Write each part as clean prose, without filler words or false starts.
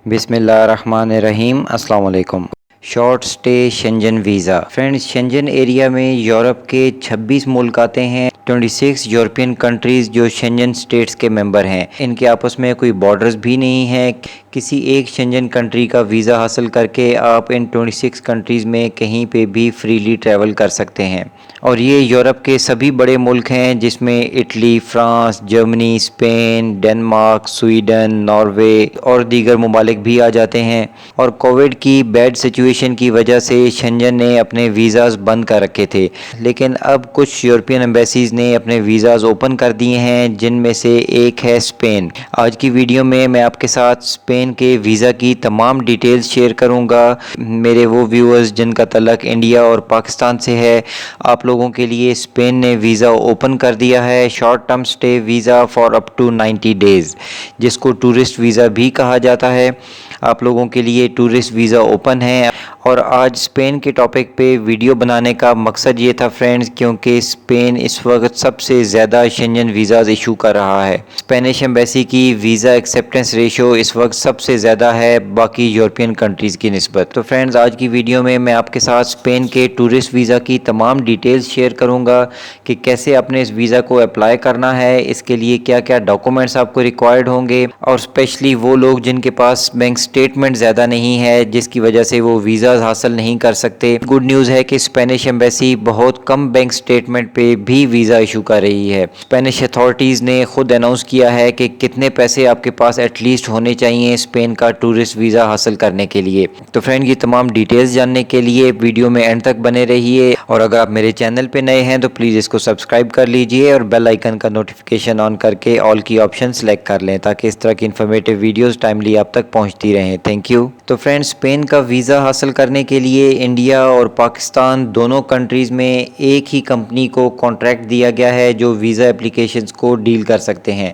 बिस्मिल्लाहिर्रहमानिर्रहीम अस्सलाम वालेकुम। Short stay Schengen visa. Friends, Schengen area में यूरोप के 26 मुल्क आते हैं। 26 यूरोपियन कंट्रीज़ जो शेंजन स्टेट्स के मेंबर हैं, इनके आपस में कोई बॉर्डर्स भी नहीं है। किसी एक शेंजन कंट्री का वीज़ा हासिल करके आप इन 26 कंट्रीज़ में कहीं पे भी फ्रीली ट्रैवल कर सकते हैं। और ये यूरोप के सभी बड़े मुल्क हैं, जिसमें Italy, France, Germany, Spain, Denmark, Sweden, Norway और दीगर ममालिक भी आ जाते हैं। और कोविड की बैड सिचुएशन की वजह से शेंजन ने अपने वीज़ाज़ बंद कर रखे थे, लेकिन अब कुछ यूरोपियन एम्बेसीज़ ने अपने वीज़ाज़ ओपन कर दिए हैं, जिनमें से एक है स्पेन। आज की वीडियो में मैं आपके साथ स्पेन के वीज़ा की तमाम डिटेल्स शेयर करूंगा। मेरे वो व्यूअर्स जिनका तल्लक इंडिया और पाकिस्तान से है, आप लोगों के लिए स्पेन ने वीज़ा ओपन कर दिया है। Short term stay visa for up to 90 days, जिसको टूरिस्ट वीज़ा भी कहा जाता है। आप लोगों के लिए टूरिस्ट वीज़ा ओपन है। और आज स्पेन के टॉपिक पे वीडियो बनाने का मकसद ये था फ्रेंड्स, क्योंकि स्पेन इस वक्त सबसे ज़्यादा शेंजन वीज़ाज़ इशू कर रहा है। स्पेनिश एम्बेसी की वीज़ा एक्सेप्टेंस रेशो इस वक्त सबसे ज़्यादा है बाकी यूरोपियन कंट्रीज़ की निस्बत। तो फ्रेंड्स, आज की वीडियो में मैं आपके साथ स्पेन के टूरिस्ट वीज़ा की तमाम डिटेल्स शेयर करूँगा कि कैसे आपने इस वीज़ा को अप्लाई करना है, इसके लिए क्या क्या डॉक्यूमेंट्स आपको रिक्वायर्ड होंगे, और स्पेशली वो लोग जिनके पास बैंक स्टेटमेंट ज़्यादा नहीं है, जिसकी वजह से वो वीज़ा हासिल नहीं कर सकते। गुड न्यूज़ है कि स्पेनिश एम्बेसी बहुत कम बैंक स्टेटमेंट पे भी वीज़ा इशू कर रही है। स्पेनिश अथॉरिटीज़ ने खुद अनाउंस किया है कि कितने पैसे आपके पास एटलीस्ट होने चाहिए स्पेन का टूरिस्ट वीज़ा हासिल करने के लिए। तो फ्रेंड, ये तमाम डिटेल्स जानने के लिए वीडियो में एंड तक बने रहिए। और अगर आप मेरे चैनल पे नए हैं तो प्लीज़ इसको सब्सक्राइब कर लीजिए और बेल आइकन का नोटिफिकेशन ऑन करके ऑल की ऑप्शन सेलेक्ट कर लें, ताकि इस तरह की इन्फॉर्मेटिव वीडियोज़ टाइमली आप तक पहुँचती रहें। Thank you. तो फ्रेंड्स, स्पेन का वीज़ा हासिल करने के लिए इंडिया और पाकिस्तान दोनों कंट्रीज़ में एक ही कंपनी को कॉन्ट्रैक्ट दिया गया है जो वीज़ा एप्लीकेशंस को डील कर सकते हैं,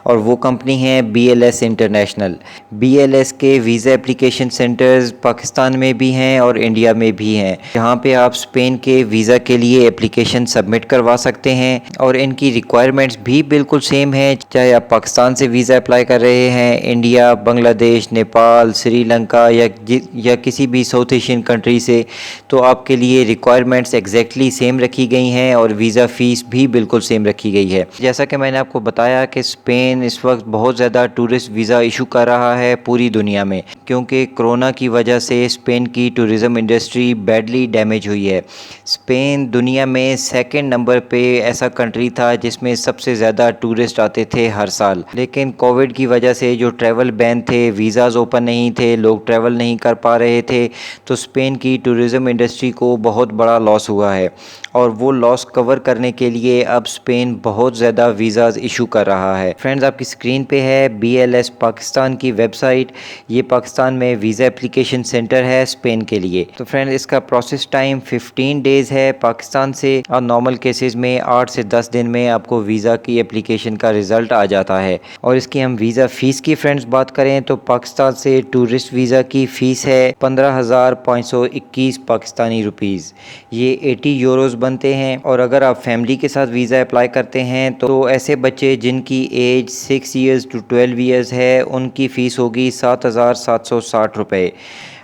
और वो कंपनी है BLS इंटरनेशनल। BLS के वीज़ा एप्लीकेशन सेंटर्स पाकिस्तान में भी हैं और इंडिया में भी हैं, जहाँ पे आप स्पेन के वीज़ा के लिए एप्लीकेशन सबमिट करवा सकते हैं। और इनकी रिक्वायरमेंट्स भी बिल्कुल सेम है, चाहे आप पाकिस्तान से वीज़ा अप्लाई कर रहे हैं, इंडिया, बांग्लादेश, नेपाल, श्रीलंका या किसी भी साउथ एशियन कंट्री से, तो आपके लिए रिक्वायरमेंट्स एग्जैक्टली सेम रखी गई हैं और वीज़ा फ़ीस भी बिल्कुल सेम रखी गई है। जैसा कि मैंने आपको बताया कि स्पेन इस वक्त बहुत ज़्यादा टूरिस्ट वीज़ा इशू कर रहा है पूरी दुनिया में, क्योंकि कोरोना की वजह से स्पेन की टूरिज़म इंडस्ट्री बैडली डैमेज हुई है। स्पेन दुनिया में सेकंड नंबर पे ऐसा कंट्री था जिसमें सबसे ज़्यादा टूरिस्ट आते थे हर साल, लेकिन कोविड की वजह से जो ट्रैवल बैन थे, वीज़ाज़ ओपन नहीं थे, लोग ट्रैवल नहीं कर पा रहे थे, तो स्पेन की टूरिज़म इंडस्ट्री को बहुत बड़ा लॉस हुआ है। और वो लॉस कवर करने के लिए अब स्पेन बहुत ज़्यादा वीज़ाज़ इशू कर रहा है। फ्रेंड्स, आपकी स्क्रीन पे है BLS पाकिस्तान की वेबसाइट। ये पाकिस्तान में वीज़ा एप्लीकेशन सेंटर है स्पेन के लिए। तो फ्रेंड्स, इसका प्रोसेस टाइम 15 डेज़ है पाकिस्तान से, और नॉर्मल केसेस में 8 से 10 दिन में आपको वीज़ा की एप्लीकेशन का रिज़ल्ट आ जाता है। और इसकी हम वीज़ा फ़ीस की फ्रेंड्स बात करें तो पाकिस्तान से टूरिस्ट वीज़ा की फ़ीस है 15,521 पाकिस्तानी रुपीज़। ये 80 यूरोज़ बनते हैं। और अगर आप फैमिली के साथ वीज़ा अप्लाई करते हैं तो ऐसे बच्चे जिनकी एज 6 ईयर्स टू 12 ईयर्स है, उनकी फ़ीस होगी 7,760 रुपये।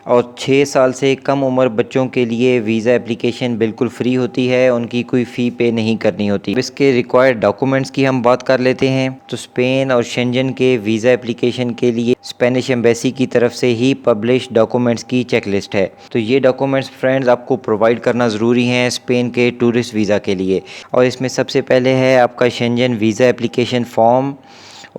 और 6 साल से कम उम्र बच्चों के लिए वीज़ा एप्लीकेशन बिल्कुल फ्री होती है, उनकी कोई फ़ी पे नहीं करनी होती। इसके रिक्वायर्ड डॉक्यूमेंट्स की हम बात कर लेते हैं। तो स्पेन और शेंजन के वीज़ा एप्लीकेशन के लिए स्पेनिश एम्बेसी की तरफ से ही पब्लिश डॉक्यूमेंट्स की चेकलिस्ट है। तो ये डॉक्यूमेंट्स फ्रेंड्स आपको प्रोवाइड करना ज़रूरी हैं स्पेन के टूरिस्ट वीज़ा के लिए। और इसमें सबसे पहले है आपका शेंजन वीज़ा एप्लीकेशन फॉर्म,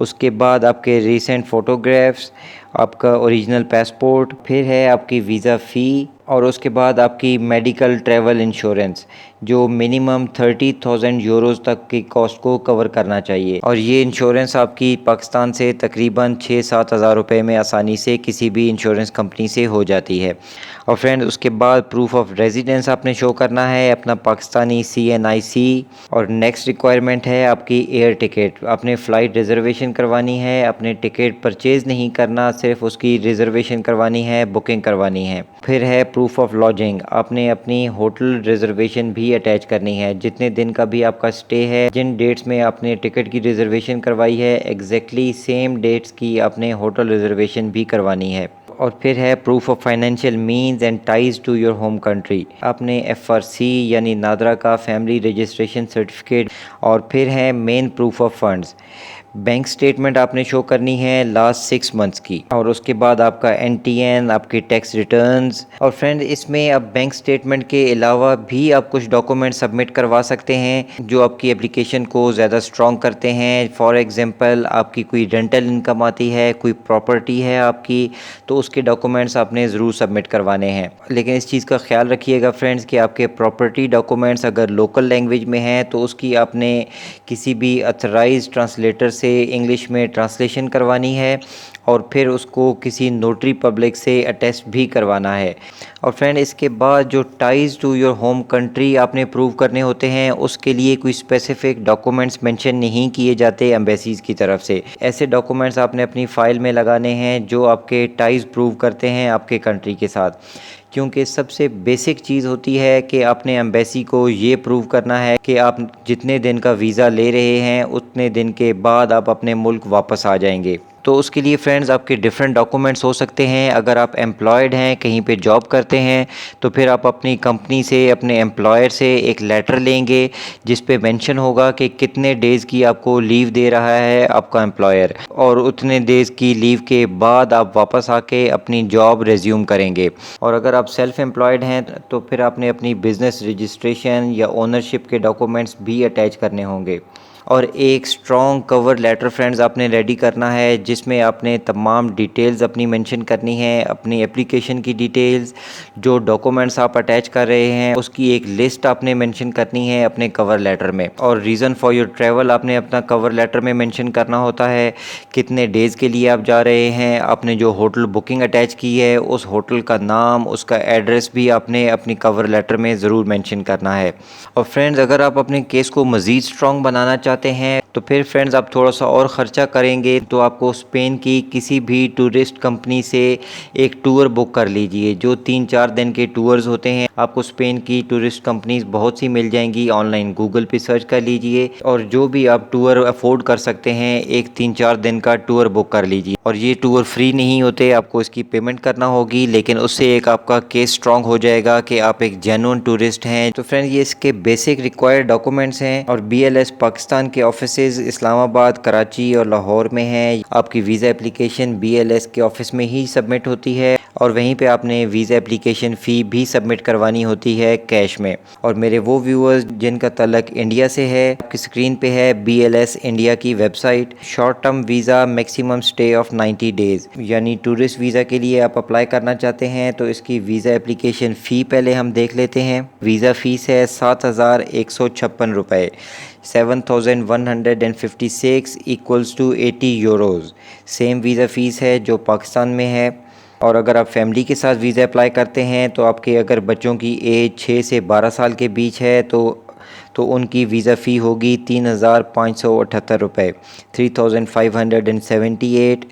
उसके बाद आपके रीसेंट फ़ोटोग्राफ्स, आपका ओरिजिनल पासपोर्ट, फिर है आपकी वीज़ा फ़ी, और उसके बाद आपकी मेडिकल ट्रैवल इंश्योरेंस जो मिनिमम 30,000 यूरोज़ तक की कॉस्ट को कवर करना चाहिए। और ये इंश्योरेंस आपकी पाकिस्तान से तकरीबन 6-7 हज़ार रुपये में आसानी से किसी भी इंश्योरेंस कंपनी से हो जाती है। और फ्रेंड, उसके बाद प्रूफ ऑफ रेजिडेंस आपने शो करना है अपना पाकिस्तानी CNIC। और नेक्स्ट रिक्वायरमेंट है आपकी एयर टिकट। आपने फ़्लाइट रिजर्वेशन करवानी है, अपने टिकट परचेज़ नहीं करना, सिर्फ उसकी रिजर्वेशन करवानी है, बुकिंग करवानी है। फिर है प्रूफ ऑफ लॉजिंग, आपने अपनी होटल रिजर्वेशन भी अटैच करनी है। जितने दिन का भी आपका स्टे है, जिन डेट्स में आपने टिकट की रिजर्वेशन करवाई है, एग्जैक्टली सेम डेट्स की आपने होटल रिजर्वेशन भी करवानी है। और फिर है proof of financial means and ties to your home country, आपने FRC यानी नादरा का फैमिली रजिस्ट्रेशन सर्टिफिकेट। और फिर है main proof of funds, bank statement आपने शो करनी है लास्ट 6 मंथ्स की, और उसके बाद आपका NTN, आपके टैक्स रिटर्न्स। और फ्रेंड, इसमें अब बैंक स्टेटमेंट के अलावा भी आप कुछ डॉक्यूमेंट सबमिट करवा सकते हैं जो आपकी एप्लीकेशन को ज़्यादा स्ट्रॉन्ग करते हैं। फॉर एग्जांपल, आपकी कोई रेंटल इनकम आती है, कोई प्रॉपर्टी है आपकी, तो उसके डॉक्यूमेंट्स आपने ज़रूर सबमिट करवाने हैं। लेकिन इस चीज़ का ख्याल रखिएगा फ्रेंड्स कि आपके प्रॉपर्टी डॉक्यूमेंट्स अगर लोकल लैंग्वेज में हैं तो उसकी आपने किसी भी अथराइज ट्रांसलेटर से इंग्लिश में ट्रांसलेशन करवानी है, और फिर उसको किसी नोटरी पब्लिक से अटेस्ट भी करवाना है। और फ्रेंड, इसके बाद जो ties to your home country आपने प्रूव करने होते हैं, उसके लिए कोई स्पेसिफिक डॉक्यूमेंट्स मेंशन नहीं किए जाते एम्बेसीज़ की तरफ से। ऐसे डॉक्यूमेंट्स आपने अपनी फ़ाइल में लगाने हैं जो आपके टाइज प्रूव करते हैं आपके कंट्री के साथ, क्योंकि सबसे बेसिक चीज़ होती है कि आपने एम्बेसी को ये प्रूव करना है कि आप जितने दिन का वीज़ा ले रहे हैं उतने दिन के बाद आप अपने मुल्क वापस आ जाएंगे। तो उसके लिए फ्रेंड्स आपके डिफरेंट डॉक्यूमेंट्स हो सकते हैं। अगर आप एम्प्लॉयड हैं, कहीं पे जॉब करते हैं, तो फिर आप अपनी कंपनी से, अपने एम्प्लॉयर से एक लेटर लेंगे जिस पे मेंशन होगा कि कितने डेज़ की आपको लीव दे रहा है आपका एम्प्लॉयर, और उतने डेज़ की लीव के बाद आप वापस आके अपनी जॉब रिज्यूम करेंगे। और अगर आप सेल्फ एम्प्लॉयड हैं तो फिर आपने अपनी बिज़नेस रजिस्ट्रेशन या ओनरशिप के डॉक्यूमेंट्स भी अटैच करने होंगे। और एक स्ट्रॉन्ग कवर लेटर फ्रेंड्स आपने रेडी करना है जिसमें आपने तमाम डिटेल्स अपनी मेंशन करनी है, अपनी एप्लीकेशन की डिटेल्स, जो डॉक्यूमेंट्स आप अटैच कर रहे हैं उसकी एक लिस्ट आपने मेंशन करनी है अपने कवर लेटर में। और रीज़न फॉर योर ट्रैवल आपने अपना कवर लेटर में मेंशन करना होता है, कितने डेज़ के लिए आप जा रहे हैं, आपने जो होटल बुकिंग अटैच की है उस होटल का नाम, उसका एड्रेस भी आपने अपनी कवर लेटर में ज़रूर मेंशन करना है। और फ्रेंड्स, अगर आप अपने केस को मज़ीद स्ट्रॉन्ग बनाना चाहते हैं तो फिर फ्रेंड्स आप थोड़ा सा और ख़र्चा करेंगे तो आपको स्पेन की किसी भी टूरिस्ट कंपनी से एक टूर बुक कर लीजिए। जो 3-4 दिन के टूर्स होते हैं, आपको स्पेन की टूरिस्ट कंपनीज बहुत सी मिल जाएंगी, ऑनलाइन गूगल पे सर्च कर लीजिए और जो भी आप टूर अफोर्ड कर सकते हैं एक 3-4 दिन का टूर बुक कर लीजिए। और ये टूर फ्री नहीं होते, आपको इसकी पेमेंट करना होगी, लेकिन उससे एक आपका केस स्ट्रॉन्ग हो जाएगा कि आप एक जेन्युइन टूरिस्ट हैं। तो फ्रेंड्स, ये इसके बेसिक रिक्वायर्ड डॉक्यूमेंट्स हैं। और BLS पाकिस्तान के ऑफिसेज इस्लामाबाद, कराची और लाहौर में है। आपकी वीज़ा एप्लीकेशन BLS के ऑफिस में ही सबमिट होती है और वहीं पे आपने वीज़ा एप्लीकेशन फ़ी भी सबमिट करवानी होती है कैश में। और मेरे वो व्यूअर्स जिनका तल्लक इंडिया से है, आपकी स्क्रीन पे है BLS इंडिया की website. Short term visa maximum stay of 90 days, यानी टूरिस्ट वीज़ा के लिए आप अप्लाई करना चाहते हैं तो इसकी वीज़ा एप्लीकेशन फ़ी पहले हम देख लेते हैं। वीज़ा फ़ीस है 7,156 रुपये, 7,156 equals to 80 euros. Same visa fees है जो पाकिस्तान में है। और अगर आप फैमिली के साथ वीज़ा अप्लाई करते हैं तो आपके अगर बच्चों की एज 6 से 12 साल के बीच है तो उनकी वीज़ा फ़ी होगी 3,578 रुपये, 3,578।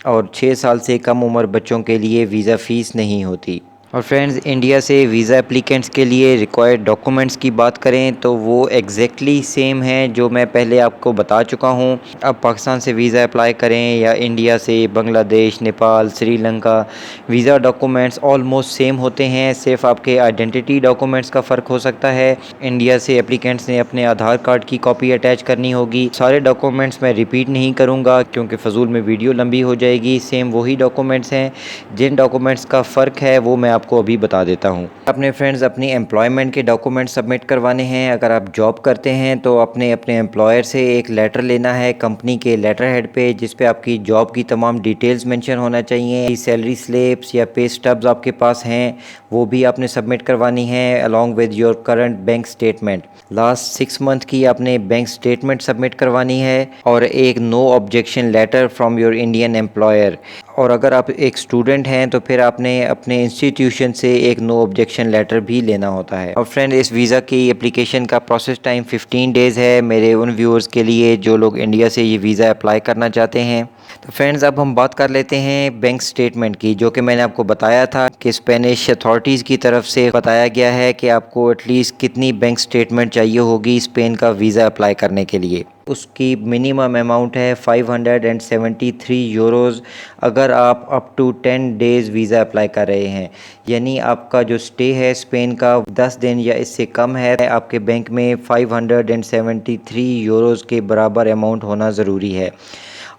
और 6 साल से कम उम्र बच्चों के लिए वीज़ा फ़ीस नहीं होती। और फ्रेंड्स, इंडिया से वीज़ा एप्लीकेंट्स के लिए रिक्वायर्ड डॉक्यूमेंट्स की बात करें तो वो एग्जैक्टली सेम हैं जो मैं पहले आपको बता चुका हूँ। अब पाकिस्तान से वीज़ा अप्लाई करें या इंडिया से, Bangladesh, Nepal, Sri Lanka, visa documents almost same होते हैं। सिर्फ आपके आइडेंटिटी डॉक्यूमेंट्स का फ़र्क हो सकता है। इंडिया से एप्लीकेंट्स ने अपने आधार कार्ड की कॉपी अटैच करनी होगी। सारे डॉक्यूमेंट्स मैं रिपीट नहीं करूँगा क्योंकि फ़जूल में वीडियो लंबी हो जाएगी। सेम वही डॉक्यूमेंट्स हैं, जिन डॉक्यूमेंट्स का फ़र्क है वो मैं आपको अभी बता देता हूँ। अपने फ्रेंड्स अपनी एम्प्लॉयमेंट के डॉक्यूमेंट सबमिट करवाने हैं। अगर आप जॉब करते हैं तो अपने एम्प्लॉयर से एक लेटर लेना है कंपनी के लेटर हेड पे, जिस पे आपकी जॉब की तमाम डिटेल्स मेंशन होना चाहिए। सैलरी स्लिप्स या पे स्टब्स आपके पास हैं वो भी आपने सबमिट करवानी है along with your current bank statement. Last 6 month की आपने बैंक स्टेटमेंट सबमिट करवानी है और एक no objection letter from your Indian employer. और अगर आप एक स्टूडेंट हैं तो फिर आपने अपने इंस्टीट्यूशन से एक नो ऑब्जेक्शन लेटर भी लेना होता है। और फ्रेंड, इस वीज़ा की एप्लीकेशन का प्रोसेस टाइम 15 डेज़ है मेरे उन व्यूअर्स के लिए जो लोग इंडिया से ये वीज़ा अप्लाई करना चाहते हैं। तो फ्रेंड्स, अब हम बात कर लेते हैं बैंक स्टेटमेंट की, जो कि मैंने आपको बताया था कि स्पेनिश अथॉरिटीज़ की तरफ से बताया गया है कि आपको एटलीस्ट कितनी बैंक स्टेटमेंट चाहिए होगी स्पेन का वीज़ा अप्लाई करने के लिए। उसकी मिनिमम अमाउंट है 573 यूरोज़ अगर आप up to 10 days visa apply कर रहे हैं। यानी आपका जो स्टे है स्पेन का 10 दिन या इससे कम है, आपके बैंक में 573 यूरोज़ के बराबर अमाउंट होना ज़रूरी है।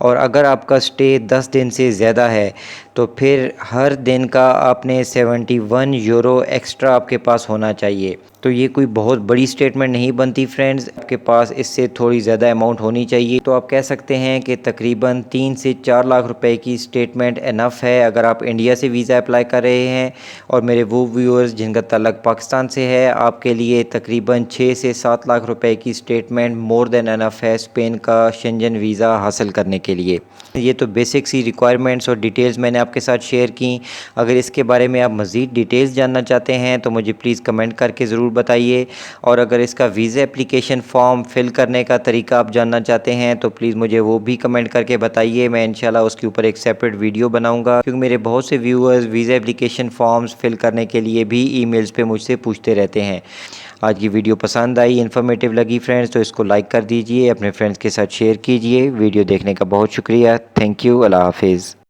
और अगर आपका स्टे 10 दिन से ज़्यादा है तो फिर हर दिन का आपने 71 यूरो एक्स्ट्रा आपके पास होना चाहिए। तो ये कोई बहुत बड़ी स्टेटमेंट नहीं बनती फ्रेंड्स, आपके पास इससे थोड़ी ज़्यादा अमाउंट होनी चाहिए। तो आप कह सकते हैं कि तकरीबन 3 से 4 लाख रुपए की स्टेटमेंट इनफ है अगर आप इंडिया से वीज़ा अप्लाई कर रहे हैं। और मेरे वो व्यूअर्स जिनका तल्लक पाकिस्तान से है, आपके लिए तकरीबन 6 से 7 लाख रुपए की स्टेटमेंट मोर देन इनफ है स्पेन का शेंजन वीज़ा हासिल करने के लिए। ये तो बेसिक सी रिक्वायरमेंट्स और डिटेल्स मैंने आपके साथ शेयर की। अगर इसके बारे में आप मज़ीद डिटेल्स जानना चाहते हैं तो मुझे प्लीज़ कमेंट करके ज़रूर बताइए। और अगर इसका वीज़ा एप्लीकेशन फॉर्म फिल करने का तरीका आप जानना चाहते हैं तो प्लीज़ मुझे वो भी कमेंट करके बताइए। मैं इंशाल्लाह उसके ऊपर एक सेपरेट वीडियो बनाऊंगा, क्योंकि मेरे बहुत से viewers visa application forms fill करने के लिए भी ईमेल्स पे मुझसे पूछते रहते हैं। आज की वीडियो पसंद आई, इन्फॉर्मेटिव लगी फ्रेंड्स, तो इसको लाइक कर दीजिए, अपने फ्रेंड्स के साथ शेयर कीजिए। वीडियो देखने का बहुत शुक्रिया। Thank you. अल्लाह हाफिज़।